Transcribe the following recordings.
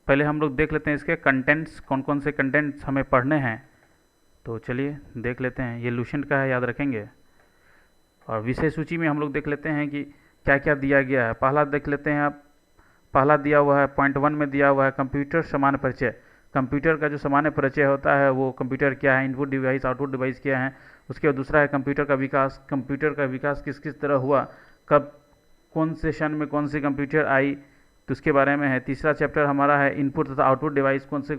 पहले हम लोग देख लेते हैं इसके कंटेंट्स, कौन कौन से कंटेंट्स हमें पढ़ने हैं। तो चलिए देख लेते हैं। ये लुसेंट का है, याद रखेंगे। और विषय सूची में हम लोग देख लेते हैं कि क्या क्या दिया गया है। पहला देख लेते हैं आप। पहला दिया हुआ है पॉइंट 1 में दिया हुआ है कंप्यूटर सामान्य परिचय। कंप्यूटर का जो सामान्य परिचय होता है वो कंप्यूटर क्या है, इनपुट डिवाइस आउटपुट डिवाइस क्या है। उसके बाद दूसरा है कंप्यूटर का विकास। कंप्यूटर का विकास किस किस तरह हुआ, कब, कौन से सन में कौन सी कंप्यूटर आई, तो उसके बारे में है। तीसरा चैप्टर हमारा है इनपुट तथा आउटपुट डिवाइस। कौन से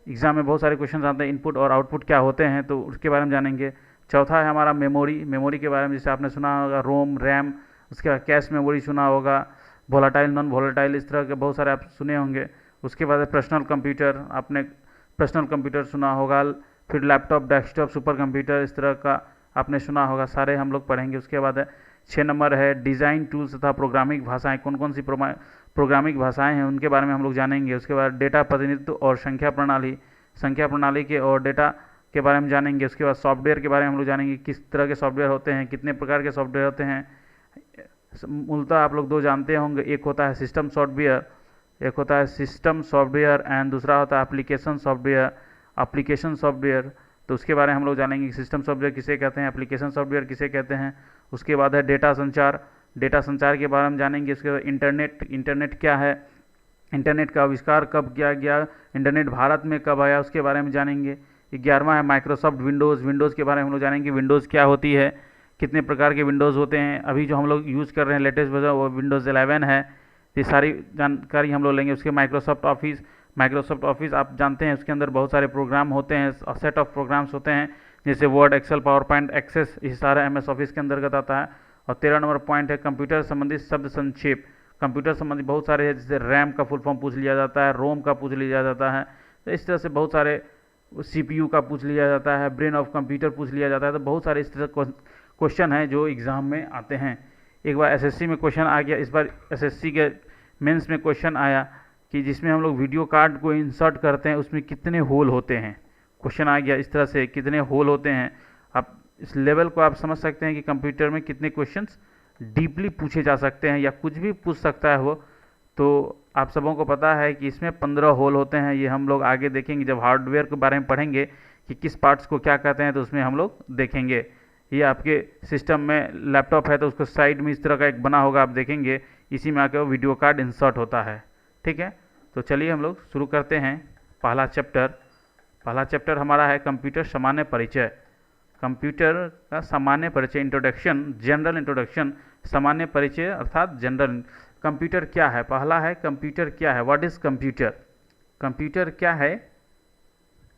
एग्जाम में बहुत सारे क्वेश्चन आते हैं इनपुट और आउटपुट क्या होते हैं, तो उसके बारे में जानेंगे। चौथा है हमारा मेमोरी। मेमोरी के बारे में जैसे आपने सुना होगा रोम, रैम, उसके बाद कैश मेमोरी सुना होगा, वोलाटाइल, नॉन वोलाटाइल, इस तरह के बहुत सारे आप सुने होंगे। उसके बाद पर्सनल कंप्यूटर, आपने पर्सनल कंप्यूटर सुना होगा। फिर लैपटॉप, डेस्कटॉप, सुपर कंप्यूटर, इस तरह का आपने सुना होगा, सारे हम लोग पढ़ेंगे। उसके बाद है 6 नंबर है डिज़ाइन टूल्स तथा प्रोग्रामिंग भाषाएं। कौन कौन सी प्रोग्रामिंग भाषाएं हैं उनके बारे में हम लोग जानेंगे। उसके बाद डेटा प्रतिनिधित्व और संख्या प्रणाली, संख्या प्रणाली के और डेटा के बारे में जानेंगे। उसके बाद सॉफ्टवेयर के बारे में हम लोग जानेंगे, किस तरह के सॉफ्टवेयर होते हैं, कितने प्रकार के सॉफ्टवेयर होते हैं। मूलतः आप लोग दो जानते होंगे, एक होता है सिस्टम सॉफ्टवेयर, एक होता है सिस्टम सॉफ्टवेयर एंड दूसरा होता है एप्लीकेशन सॉफ्टवेयर। एप्लीकेशन सॉफ्टवेयर तो उसके बारे में हम लोग जानेंगे, सिस्टम सॉफ्टवेयर किसे कहते हैं, एप्लीकेशन सॉफ्टवेयर किसे कहते हैं। उसके बाद है डेटा संचार। डेटा संचार के बारे में जानेंगे। उसके बाद इंटरनेट, इंटरनेट क्या है, इंटरनेट का आविष्कार कब किया गया, इंटरनेट भारत में कब आया, उसके बारे में जानेंगे। 11वां है माइक्रोसॉफ्ट विंडोज़। विंडोज़ के बारे में हम लोग जानेंगे, विंडोज़ क्या होती है, कितने प्रकार के विंडोज़ होते हैं। अभी जो हम लोग यूज़ कर रहे हैं लेटेस्ट वर्जन वो विंडोज़ 11 है। ये सारी जानकारी हम लोग लेंगे। उसके माइक्रोसॉफ्ट ऑफिस। माइक्रोसॉफ्ट ऑफिस आप जानते हैं उसके अंदर बहुत सारे प्रोग्राम होते हैं, सेट ऑफ प्रोग्राम्स होते हैं, जैसे Word, Excel, PowerPoint, Access, ये सारा MS ऑफिस के अंतर्गत आता है। और 13 नंबर पॉइंट है कंप्यूटर संबंधित शब्द संक्षेप। कंप्यूटर संबंधी बहुत सारे हैं, जैसे रैम का फुल फॉर्म पूछ लिया जाता है, रोम का पूछ लिया जाता है, तो इस तरह से बहुत सारे, CPU का पूछ लिया जाता है, ब्रेन ऑफ कंप्यूटर पूछ लिया जाता है। तो बहुत सारे इस तरह क्वेश्चन हैं जो एग्ज़ाम में आते हैं। एक बार SSC में क्वेश्चन आ गया, इस बार SSC के मेंस में क्वेश्चन आया कि जिसमें हम लोग वीडियो कार्ड को इंसर्ट करते हैं उसमें कितने होल होते हैं। क्वेश्चन आ गया इस तरह से, कितने होल होते हैं। आप इस लेवल को आप समझ सकते हैं कि कंप्यूटर में कितने क्वेश्चंस डीपली पूछे जा सकते हैं या कुछ भी पूछ सकता है वो। तो आप सबों को पता है कि इसमें 15 होल होते हैं। ये हम लोग आगे देखेंगे जब हार्डवेयर के बारे में पढ़ेंगे कि किस पार्ट्स को क्या कहते हैं, तो उसमें हम लोग देखेंगे। ये आपके सिस्टम में लैपटॉप है तो उसको साइड में इस तरह का एक बना होगा, आप देखेंगे इसी में आकर वीडियो कार्ड इंसर्ट होता है। ठीक है, तो चलिए हम लोग शुरू करते हैं पहला चैप्टर। पहला चैप्टर हमारा है कंप्यूटर सामान्य परिचय। कंप्यूटर का सामान्य परिचय, इंट्रोडक्शन, जनरल इंट्रोडक्शन, सामान्य परिचय अर्थात जनरल। कंप्यूटर क्या है, पहला है कंप्यूटर क्या है, व्हाट इज़ कंप्यूटर। कंप्यूटर क्या है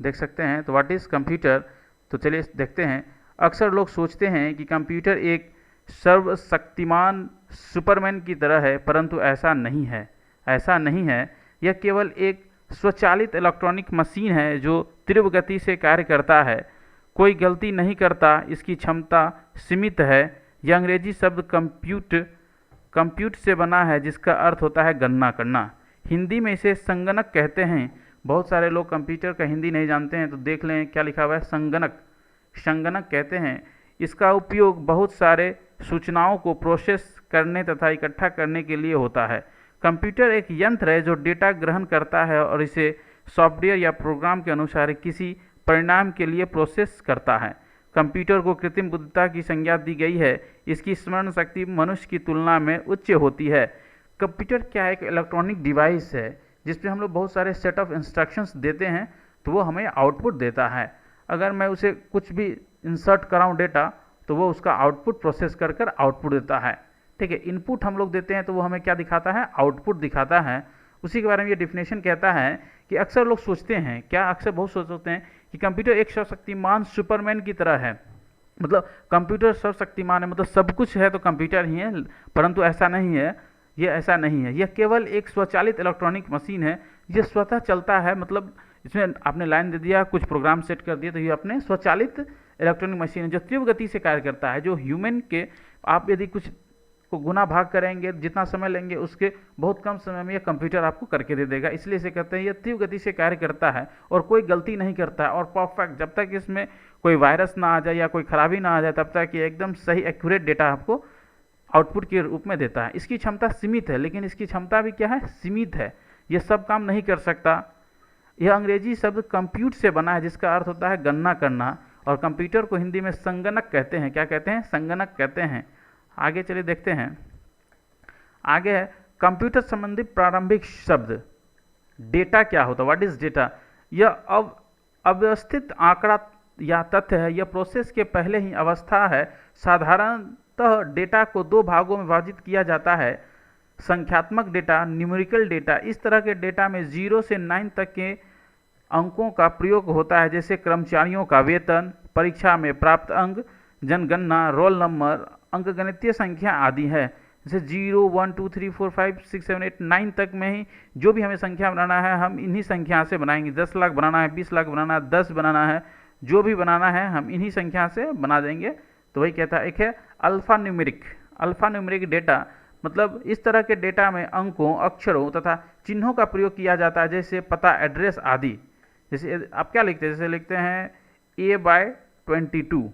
देख सकते हैं, तो व्हाट इज़ कंप्यूटर, तो चलिए देखते हैं। अक्सर लोग सोचते हैं कि कंप्यूटर एक सर्वशक्तिमान सुपरमैन की तरह है, परंतु ऐसा नहीं है। ऐसा नहीं है, यह केवल एक स्वचालित इलेक्ट्रॉनिक मशीन है जो तीव्र गति से कार्य करता है, कोई गलती नहीं करता, इसकी क्षमता सीमित है। यह अंग्रेजी शब्द कंप्यूट से बना है जिसका अर्थ होता है गणना करना। हिंदी में इसे संगणक कहते हैं। बहुत सारे लोग कंप्यूटर का हिंदी नहीं जानते हैं, तो देख लें क्या लिखा हुआ है, संगणक। संगणक कहते हैं। इसका उपयोग बहुत सारे सूचनाओं को प्रोसेस करने तथा इकट्ठा करने के लिए होता है। कंप्यूटर एक यंत्र है जो डेटा ग्रहण करता है और इसे सॉफ्टवेयर या प्रोग्राम के अनुसार किसी परिणाम के लिए प्रोसेस करता है। कंप्यूटर को कृत्रिम बुद्धिमत्ता की संज्ञा दी गई है। इसकी स्मरण शक्ति मनुष्य की तुलना में उच्च होती है। कंप्यूटर क्या है, एक इलेक्ट्रॉनिक डिवाइस है जिसपे हम लोग बहुत सारे सेट ऑफ इंस्ट्रक्शंस देते हैं तो वो हमें आउटपुट देता है। अगर मैं उसे कुछ भी इंसर्ट कराऊँ डेटा तो वो उसका आउटपुट प्रोसेस कर कर आउटपुट देता है। ठीक है, इनपुट हम लोग देते हैं तो वो हमें क्या दिखाता है, आउटपुट दिखाता है। उसी के बारे में ये डिफिनेशन कहता है कि अक्सर लोग सोचते हैं, क्या अक्सर बहुत सोचते हैं कि कंप्यूटर एक सर्वशक्तिमान सुपरमैन की तरह है। मतलब कंप्यूटर सर्वशक्तिमान है, मतलब सब कुछ है तो कंप्यूटर ही है, परंतु ऐसा नहीं है। ये ऐसा नहीं है, यह केवल एक स्वचालित इलेक्ट्रॉनिक मशीन है। ये स्वतः चलता है, मतलब इसमें आपने लाइन दे दिया, कुछ प्रोग्राम सेट कर दिया, तो ये अपने स्वचालित इलेक्ट्रॉनिक मशीन है जो तीव्र गति से कार्य करता है। जो ह्यूमन के आप यदि कुछ को गुना भाग करेंगे, जितना समय लेंगे उसके बहुत कम समय में यह कंप्यूटर आपको करके दे देगा। इसलिए इसे कहते हैं यह तीव्र गति से कार्य करता है और कोई गलती नहीं करता है और परफेक्ट। जब तक इसमें कोई वायरस ना आ जाए या कोई खराबी ना आ जाए तब तक ये एकदम सही एक्यूरेट डेटा आपको आउटपुट के रूप में देता है। इसकी क्षमता सीमित है, लेकिन इसकी क्षमता भी क्या है, सीमित है। ये सब काम नहीं कर सकता। यह अंग्रेजी शब्द कंप्यूट से बना है, जिसका अर्थ होता है गणना करना, और कंप्यूटर को हिंदी में संगणक कहते हैं। क्या कहते हैं? संगणक कहते हैं। आगे चलिए देखते हैं। आगे है कंप्यूटर संबंधी प्रारंभिक शब्द। डेटा क्या होता है? What is data? यह अव्यवस्थित आंकड़ा या तथ्य है। यह प्रोसेस के पहले ही अवस्था है। साधारणतः डेटा को दो भागों में विभाजित किया जाता है, संख्यात्मक डेटा, न्यूमेरिकल डेटा। इस तरह के डेटा में 0 से 9 तक के अंकों का प्रयोग होता है, जैसे कर्मचारियों का वेतन, परीक्षा में प्राप्त अंक, जनगणना, रोल नंबर, अंकगणितीय संख्या आदि है। जैसे 0, 1, 2, 3, 4, 5, 6, 7, 8, 9 तक में ही जो भी हमें संख्या बनाना है हम इन्हीं संख्या से बनाएंगे। 10 लाख बनाना है, 20 लाख बनाना है, 10 बनाना है, जो भी बनाना है हम इन्हीं संख्या से बना देंगे। तो वही कहता है। एक है अल्फा न्यूमेरिक डेटा, मतलब इस तरह के डेटा में अंकों, अक्षरों तथा चिन्हों का प्रयोग किया जाता है, जैसे पता, एड्रेस आदि। जैसे आप क्या लिखते हैं? जैसे लिखते हैं A/22,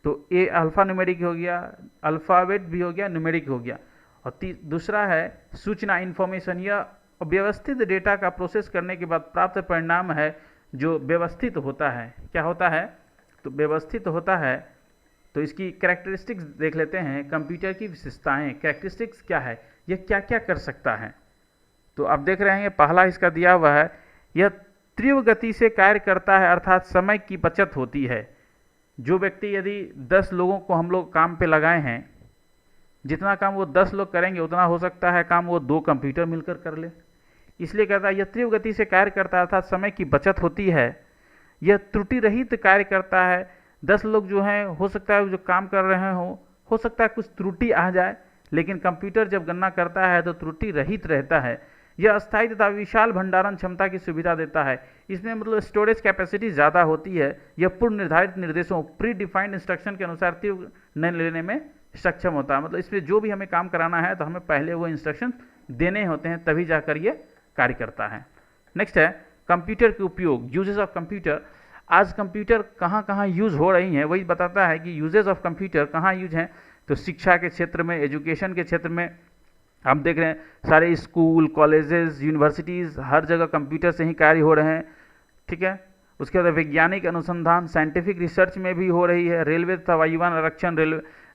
तो ए अल्फा न्यूमेरिक हो गया, अल्फ़ाबेट भी हो गया, न्यूमेरिक हो गया। और दूसरा है सूचना, इन्फॉर्मेशन। यह व्यवस्थित डेटा का प्रोसेस करने के बाद प्राप्त परिणाम है, जो व्यवस्थित होता है। क्या होता है? तो व्यवस्थित होता है। तो इसकी कैरेक्टरिस्टिक्स देख लेते हैं। कंप्यूटर की विशेषताएं, कैरेक्टरिस्टिक्स क्या है, यह क्या क्या कर सकता है। तो आप देख रहे हैं पहला इसका दिया हुआ है, यह तीव्र गति से कार्य करता है, अर्थात समय की बचत होती है। जो व्यक्ति यदि 10 लोगों को हम लोग काम पे लगाए हैं, जितना काम वो 10 लोग करेंगे उतना हो सकता है काम वो 2 कंप्यूटर मिलकर कर ले। इसलिए कहता है यह तीव्र गति से कार्य करता है, अर्थात समय की बचत होती है। यह त्रुटि रहित कार्य करता है। 10 लोग जो हैं, हो सकता है जो काम कर रहे हो सकता है कुछ त्रुटि आ जाए, लेकिन कंप्यूटर जब गणना करता है तो त्रुटि रहित रहता है। यह अस्थायी तथा विशाल भंडारण क्षमता की सुविधा देता है। इसमें मतलब स्टोरेज कैपेसिटी ज़्यादा होती है। यह पूर्व निर्धारित निर्देशों, प्री डिफाइंड इंस्ट्रक्शन के अनुसार तीव्र निर्णय लेने में सक्षम होता है। मतलब इसमें जो भी हमें काम कराना है तो हमें पहले वो इंस्ट्रक्शन देने होते हैं, तभी जाकर ये कार्य करता है। नेक्स्ट है कंप्यूटर के उपयोग, यूजेस ऑफ कंप्यूटर। आज कंप्यूटर कहाँ कहाँ यूज़ हो रही हैं वही बताता है कि यूजेस ऑफ कंप्यूटर कहाँ यूज हैं। तो शिक्षा के क्षेत्र में, एजुकेशन के क्षेत्र में हम देख रहे हैं सारे स्कूल, कॉलेजेस, यूनिवर्सिटीज़, हर जगह कंप्यूटर से ही कार्य हो रहे हैं। ठीक है। उसके बाद वैज्ञानिक अनुसंधान, साइंटिफिक रिसर्च में भी हो रही है। रेलवे तथा वायुयान आरक्षण,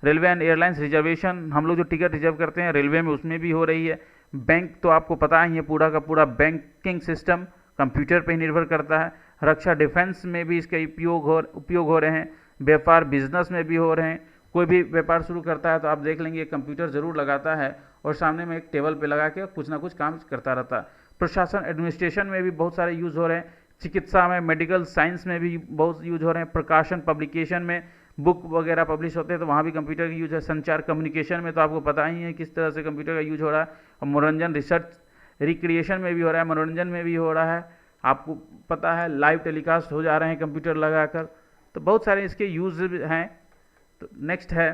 रेलवे एंड एयरलाइंस रिजर्वेशन, हम लोग जो टिकट रिजर्व करते हैं रेलवे में, उसमें भी हो रही है। बैंक तो आपको पता ही है, पूरा का पूरा बैंकिंग सिस्टम कंप्यूटर पर ही निर्भर करता है। रक्षा, डिफेंस में भी इसका उपयोग हो रहे हैं। व्यापार, बिजनेस में भी हो रहे हैं। कोई भी व्यापार शुरू करता है तो आप देख लेंगे कंप्यूटर ज़रूर लगाता है और सामने में एक टेबल पे लगा के कुछ ना कुछ काम करता रहता है। प्रशासन, एडमिनिस्ट्रेशन में भी बहुत सारे यूज़ हो रहे हैं। चिकित्सा में, मेडिकल साइंस में भी बहुत यूज हो रहे हैं। प्रकाशन, पब्लिकेशन में बुक वगैरह पब्लिश होते हैं तो वहाँ भी कंप्यूटर का यूज है। संचार, कम्युनिकेशन में तो आपको पता ही है किस तरह से कंप्यूटर का यूज हो रहा है। और मनोरंजन, रिसर्च, रिक्रिएशन में भी हो रहा है, मनोरंजन में भी हो रहा है। आपको पता है लाइव टेलीकास्ट हो जा रहे हैं कंप्यूटर लगाकर। तो बहुत सारे इसके यूज हैं। तो नेक्स्ट है,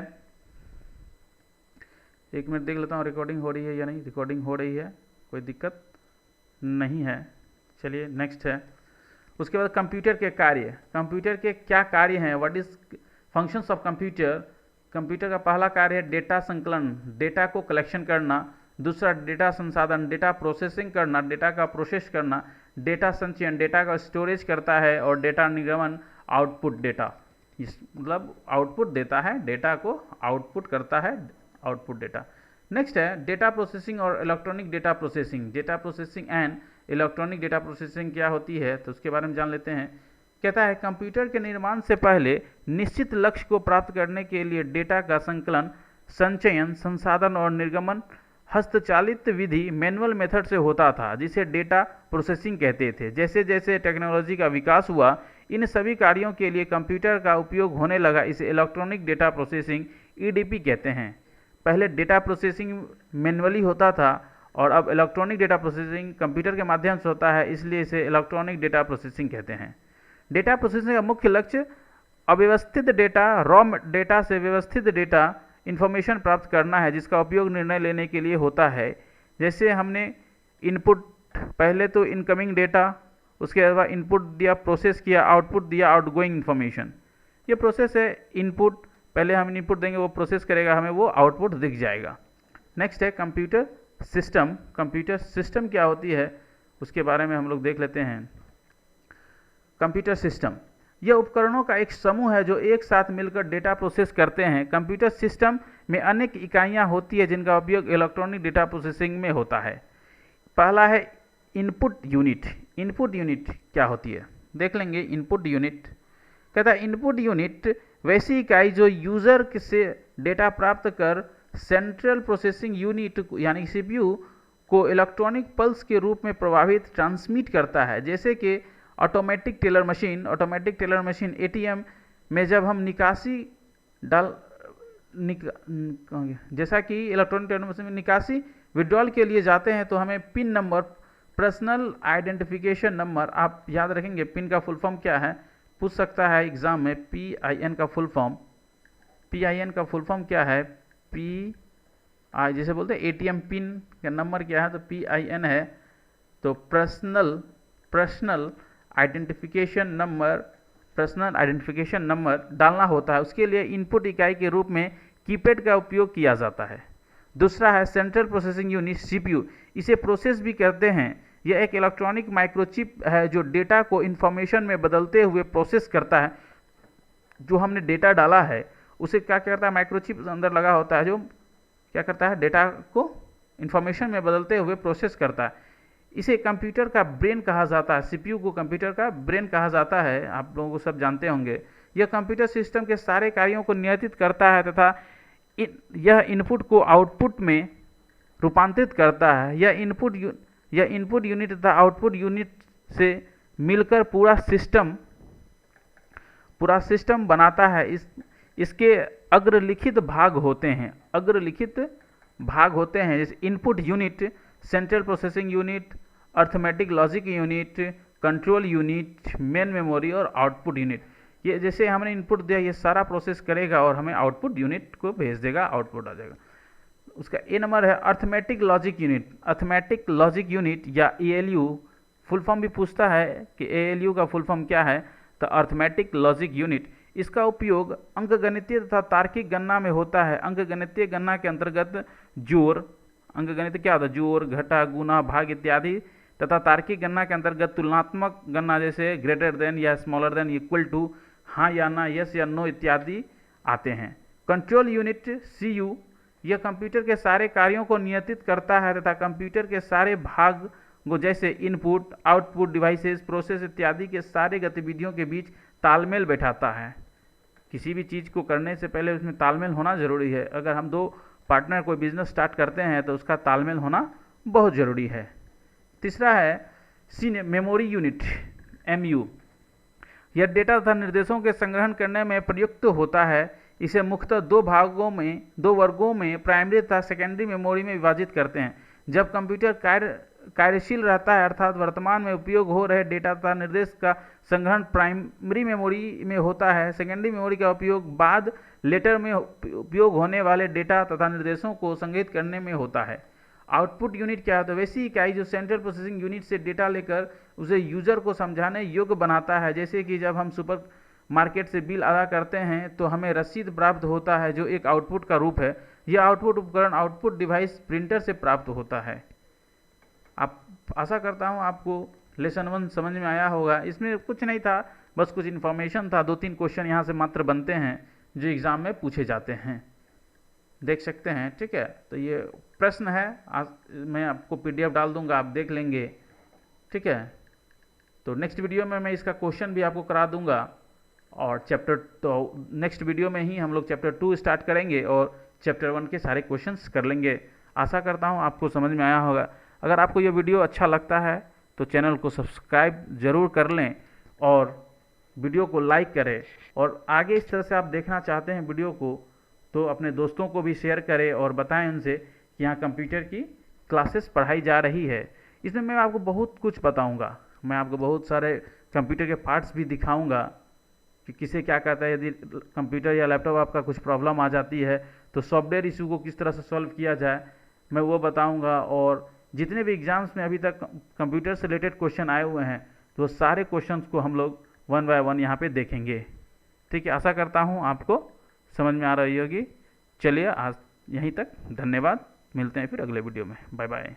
एक मिनट देख लेता हूँ रिकॉर्डिंग हो रही है या नहीं। रिकॉर्डिंग हो रही है, कोई दिक्कत नहीं है। चलिए नेक्स्ट है। उसके बाद कंप्यूटर के कार्य, कंप्यूटर के क्या कार्य हैं, what is functions of computer. Computer का पहला कार्य है डेटा संकलन, डेटा को कलेक्शन करना। दूसरा डेटा संसाधन, डेटा प्रोसेसिंग करना, डेटा का प्रोसेस करना। डेटा संचयन, डेटा का स्टोरेज करता है। और डेटा निर्गमन, आउटपुट डेटा, इस मतलब आउटपुट देता है, डेटा को आउटपुट करता है, आउटपुट डेटा। नेक्स्ट है डेटा प्रोसेसिंग और electronic data processing. Data processing and electronic data processing क्या होती है तो उसके बारे में जान लेते हैं। कहता है कंप्यूटर के निर्माण से पहले निश्चित लक्ष्य को प्राप्त करने के लिए डेटा का संकलन, संचयन, संसाधन और निर्गमन हस्तचालित विधि, मैनुअल मेथड से होता था, जिसे डेटा प्रोसेसिंग कहते थे। जैसे जैसे टेक्नोलॉजी का विकास हुआ, इन सभी कार्यों के लिए कंप्यूटर का उपयोग होने लगा। इसे इलेक्ट्रॉनिक डेटा प्रोसेसिंग, ईडीपी कहते हैं। पहले डेटा प्रोसेसिंग मैनुअली होता था और अब इलेक्ट्रॉनिक डेटा प्रोसेसिंग कंप्यूटर के माध्यम से होता है, इसलिए इसे इलेक्ट्रॉनिक डेटा प्रोसेसिंग कहते हैं। डेटा प्रोसेसिंग का मुख्य लक्ष्य अव्यवस्थित डेटा, रॉ डेटा से व्यवस्थित डेटा इन्फॉर्मेशन प्राप्त करना है, जिसका उपयोग निर्णय लेने के लिए होता है। जैसे हमने इनपुट, पहले तो इनकमिंग डेटा, उसके बाद इनपुट दिया, प्रोसेस किया, आउटपुट दिया, आउटगोइंग इन्फॉर्मेशन। ये प्रोसेस है इनपुट, पहले हम इनपुट देंगे, वो प्रोसेस करेगा, हमें वो आउटपुट दिख जाएगा। नेक्स्ट है कंप्यूटर सिस्टम, कंप्यूटर सिस्टम क्या होती है उसके बारे में हम लोग देख लेते हैं। कंप्यूटर सिस्टम यह उपकरणों का एक समूह है जो एक साथ मिलकर डेटा प्रोसेस करते हैं। कंप्यूटर सिस्टम में अनेक इकाइयां होती है जिनका उपयोग इलेक्ट्रॉनिक डेटा प्रोसेसिंग में होता है। पहला है इनपुट यूनिट। इनपुट यूनिट क्या होती है देख लेंगे। इनपुट यूनिट कहता है इनपुट यूनिट वैसी इकाई जो यूजर से डेटा प्राप्त कर सेंट्रल प्रोसेसिंग यूनिट यानी सीपीयू को इलेक्ट्रॉनिक पल्स के रूप में प्रभावित ट्रांसमिट करता है। जैसे कि automatic teller machine, automatic teller machine ATM में जब हम निकासी जैसा कि इलेक्ट्रॉनिक टेलर मशीन में निकासी विड्रॉल के लिए जाते हैं तो हमें pin number, personal identification number, आप याद रखेंगे पिन का फुल फॉर्म क्या है, पूछ सकता है एग्जाम में। PIN का फुल फॉर्म, PIN का फुल फॉर्म क्या है, PI जैसे बोलते हैं एटीएम पिन का नंबर क्या है तो PIN है। तो personal identification number, personal identification number डालना होता है। उसके लिए इनपुट इकाई के रूप में कीपैड का उपयोग किया जाता है। दूसरा है सेंट्रल प्रोसेसिंग यूनिट सीपीयू, इसे प्रोसेस भी करते हैं। यह एक इलेक्ट्रॉनिक माइक्रोचिप है जो डेटा को इन्फॉर्मेशन में बदलते हुए प्रोसेस करता है। जो हमने डेटा डाला है उसे क्या करता है, माइक्रोचिप अंदर लगा होता है जो क्या करता है, डेटा को इन्फॉर्मेशन में बदलते हुए प्रोसेस करता है। इसे कंप्यूटर का ब्रेन कहा जाता है। सीपीयू को कंप्यूटर का ब्रेन कहा जाता है, आप लोगों को सब जानते होंगे। यह कंप्यूटर सिस्टम के सारे कार्यों को नियंत्रित करता है तथा यह इनपुट को आउटपुट में रूपांतरित करता है। यह इनपुट यूनिट तथा आउटपुट यूनिट से मिलकर पूरा सिस्टम बनाता है। इसके अग्रलिखित भाग होते हैं, जैसे input unit, central processing unit, arithmetic logic unit, control unit, main memory और आउटपुट यूनिट। ये जैसे हमने इनपुट दिया ये सारा प्रोसेस करेगा और हमें आउटपुट यूनिट को भेज देगा, आउटपुट आ जाएगा। उसका ए नंबर है arithmetic logic unit. Arithmetic logic unit या ALU फुल फॉर्म भी पूछता है कि ALU का फुल फॉर्म क्या है, तो अर्थमेटिक लॉजिक यूनिट। इसका उपयोग अंकगणितीय तथा तार्किक गणना में होता है। अंकगणितीय गणना के अंतर्गत जोड़, अंकगणित क्या होता है, जोड़, घटा, गुना, भाग इत्यादि, तथा तार्किक गणना के अंतर्गत तुलनात्मक गणना जैसे ग्रेटर देन या स्मॉलर देन, इक्वल टू, हाँ या ना, यस या नो इत्यादि आते हैं। कंट्रोल यूनिट CU यह कंप्यूटर के सारे कार्यों को नियंत्रित करता है तथा कंप्यूटर के सारे भाग को जैसे इनपुट, आउटपुट डिवाइसेस, प्रोसेस इत्यादि के सारे गतिविधियों के बीच तालमेल बैठाता है। किसी भी चीज़ को करने से पहले उसमें तालमेल होना जरूरी है। अगर हम दो पार्टनर कोई बिजनेस स्टार्ट करते हैं तो उसका तालमेल होना बहुत ज़रूरी है। तीसरा है मेमोरी यूनिट MU। यह डेटा तथा निर्देशों के संग्रहण करने में प्रयुक्त होता है। इसे मुख्यतः दो वर्गों में प्राइमरी तथा सेकेंडरी मेमोरी में विभाजित करते हैं। जब कंप्यूटर कार्यशील रहता है अर्थात वर्तमान में उपयोग हो रहे डेटा तथा निर्देश का संग्रहण प्राइमरी मेमोरी में होता है। सेकेंडरी मेमोरी का उपयोग बाद लेटर में उपयोग होने वाले डेटा तथा निर्देशों को संग्रहित करने में होता है। आउटपुट यूनिट क्या है, तो वैसी इकाई जो सेंट्रल प्रोसेसिंग यूनिट से डेटा लेकर उसे यूजर को समझाने योग्य बनाता है। जैसे कि जब हम सुपर मार्केट से बिल अदा करते हैं तो हमें रसीद प्राप्त होता है जो एक आउटपुट का रूप है। यह आउटपुट उपकरण आउटपुट डिवाइस प्रिंटर से प्राप्त होता है। आप आशा करता हूँ आपको लेसन 1 समझ में आया होगा। इसमें कुछ नहीं था, बस कुछ इन्फॉर्मेशन था। 2-3 क्वेश्चन यहाँ से मात्र बनते हैं जो एग्ज़ाम में पूछे जाते हैं, देख सकते हैं। ठीक है, तो ये प्रश्न है, आज मैं आपको PDF डाल दूंगा, आप देख लेंगे। ठीक है, तो नेक्स्ट वीडियो में मैं इसका क्वेश्चन भी आपको करा दूंगा। और नेक्स्ट वीडियो में ही हम लोग चैप्टर 2 स्टार्ट करेंगे और चैप्टर 1 के सारे क्वेश्चंस कर लेंगे। आशा करता हूँ आपको समझ में आया होगा। अगर आपको ये वीडियो अच्छा लगता है तो चैनल को सब्सक्राइब ज़रूर कर लें और वीडियो को लाइक करें। और आगे इस तरह से आप देखना चाहते हैं वीडियो को तो अपने दोस्तों को भी शेयर करें और बताएं उनसे कि यहाँ कंप्यूटर की क्लासेस पढ़ाई जा रही है। इसमें मैं आपको बहुत कुछ बताऊँगा, मैं आपको बहुत सारे कंप्यूटर के पार्ट्स भी दिखाऊँगा कि किसे क्या कहता है। यदि कंप्यूटर या लैपटॉप आपका कुछ प्रॉब्लम आ जाती है तो सॉफ्टवेयर इशू को किस तरह से सॉल्व किया जाए मैं वो बताऊंगा। और जितने भी एग्जाम्स में अभी तक कंप्यूटर से रिलेटेड क्वेश्चन आए हुए हैं तो वो सारे क्वेश्चंस को हम लोग 1 बाय 1 यहाँ पे देखेंगे। ठीक है, आशा करता हूँ आपको समझ में आ रही होगी। चलिए आज यहीं तक, धन्यवाद। मिलते हैं फिर अगले वीडियो में। Bye bye.